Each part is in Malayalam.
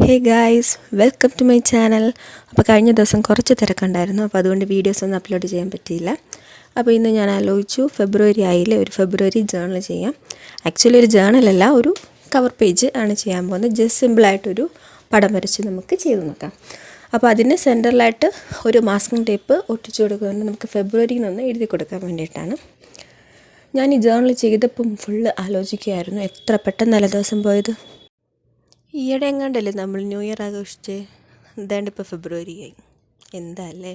Hey guys, welcome to my channel. അപ്പോൾ കഴിഞ്ഞ ദിവസം കുറച്ച് തിരക്കുണ്ടായിരുന്നു, അപ്പോൾ അതുകൊണ്ട് വീഡിയോസ് ഒന്നും അപ്ലോഡ് ചെയ്യാൻ പറ്റിയില്ല. അപ്പോൾ ഇന്ന് ഞാൻ ആലോചിച്ചു ഫെബ്രുവരി ആയില്ലേ, ഒരു ഫെബ്രുവരി ജേർണൽ ചെയ്യാം. ആക്ച്വലി ഒരു ജേർണലല്ല, ഒരു കവർ പേജ് ആണ് ചെയ്യാൻ പോകുന്നത്. ജസ്റ്റ് സിമ്പിളായിട്ടൊരു പടം വരച്ച് നമുക്ക് ചെയ്ത് നോക്കാം. അപ്പോൾ അതിന് സെൻറ്ററിലായിട്ട് ഒരു മാസ്കിംഗ് ടേപ്പ് ഒട്ടിച്ചു കൊടുക്കുന്നത് നമുക്ക് ഫെബ്രുവരിയിൽ നിന്ന് എഴുതി കൊടുക്കാൻ വേണ്ടിയിട്ടാണ്. ഞാൻ ഈ ജേർണൽ ചെയ്തപ്പം ഫുള്ള് ആലോചിക്കുകയായിരുന്നു, എത്ര പെട്ടെന്നല്ല ദിവസം പോയത്. ഈയിടെ എങ്ങാണ്ടല്ലേ നമ്മൾ ന്യൂ ഇയർ ആഘോഷിച്ച്, എന്താണ്ട് ഇപ്പോൾ ഫെബ്രുവരി ആയി, എന്താ അല്ലേ.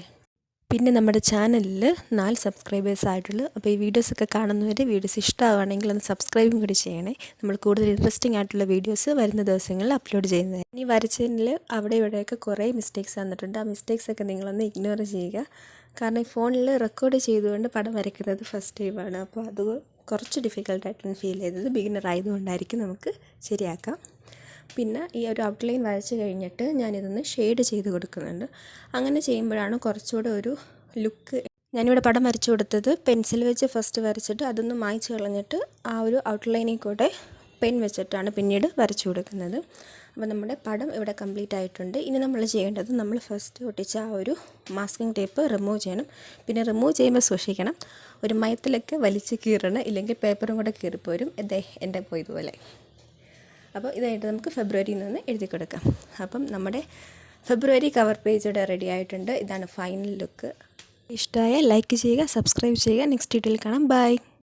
പിന്നെ നമ്മുടെ ചാനലിൽ 4 സബ്സ്ക്രൈബേഴ്സ് ആയിട്ടുള്ളൂ. അപ്പോൾ ഈ വീഡിയോസൊക്കെ കാണുന്നവർ വീഡിയോസ് ഇഷ്ടമാവുകയാണെങ്കിൽ ഒന്ന് സബ്സ്ക്രൈബും കൂടി ചെയ്യണേ. നമ്മൾ കൂടുതൽ ഇൻട്രസ്റ്റിംഗ് ആയിട്ടുള്ള വീഡിയോസ് വരുന്ന ദിവസങ്ങളിൽ അപ്ലോഡ് ചെയ്യുന്നത്. ഇനി വരച്ചതിൽ അവിടെ ഇവിടെയൊക്കെ കുറേ മിസ്റ്റേക്സ് വന്നിട്ടുണ്ട്. ആ മിസ്റ്റേക്സൊക്കെ നിങ്ങളൊന്ന് ഇഗ്നോർ ചെയ്യുക. കാരണം ഈ ഫോണിൽ റെക്കോർഡ് ചെയ്തുകൊണ്ട് പടം വരയ്ക്കുന്നത് ഫസ്റ്റ് ടൈമാണ്. അപ്പോൾ അത് കുറച്ച് ഡിഫിക്കൽട്ടായിട്ടാണ് ഫീൽ ചെയ്തത്. ബിഗിനർ ആയതുകൊണ്ടായിരിക്കും, നമുക്ക് ശരിയാക്കാം. പിന്നെ ഈ ഒരു ഔട്ട്ലൈൻ വരച്ച് കഴിഞ്ഞിട്ട് ഞാനിതൊന്ന് ഷെയ്ഡ് ചെയ്ത് കൊടുക്കുന്നുണ്ട്. അങ്ങനെ ചെയ്യുമ്പോഴാണ് കുറച്ചുകൂടെ ഒരു ലുക്ക്. ഞാനിവിടെ പടം വരച്ചു കൊടുത്തത് പെൻസിൽ വെച്ച് ഫസ്റ്റ് വരച്ചിട്ട് അതൊന്ന് മായ്ച്ച് കളഞ്ഞിട്ട് ആ ഒരു ഔട്ട്ലൈനിൽ കൂടെ പെൻ വെച്ചിട്ടാണ് പിന്നീട് വരച്ചു കൊടുക്കുന്നത്. അപ്പോൾ നമ്മുടെ പടം ഇവിടെ കംപ്ലീറ്റ് ആയിട്ടുണ്ട്. ഇനി നമ്മൾ ചെയ്യേണ്ടത്, നമ്മൾ ഫസ്റ്റ് ഒട്ടിച്ച ആ ഒരു മാസ്കിംഗ് ടേപ്പ് റിമൂവ് ചെയ്യണം. പിന്നെ റിമൂവ് ചെയ്യുമ്പോൾ സൂക്ഷിക്കണം, ഒരു മയത്തിലൊക്കെ വലിച്ച് കീറണം, ഇല്ലെങ്കിൽ പേപ്പറും കൂടെ കീറിപ്പോരും. എൻ്റെ പോയതുപോലെ. അപ്പോൾ ഇതായിട്ട് നമുക്ക് ഫെബ്രുവരിയിൽ നിന്ന് എഴുതി കൊടുക്കാം. അപ്പം നമ്മുടെ ഫെബ്രുവരി കവർ പേജ് ഇവിടെ റെഡി ആയിട്ടുണ്ട്. ഇതാണ് ഫൈനൽ ലുക്ക്. ഇഷ്ടമായ ലൈക്ക് ചെയ്യുക, സബ്സ്ക്രൈബ് ചെയ്യുക. നെക്സ്റ്റ് വീഡിയോയിൽ കാണാം. ബൈ.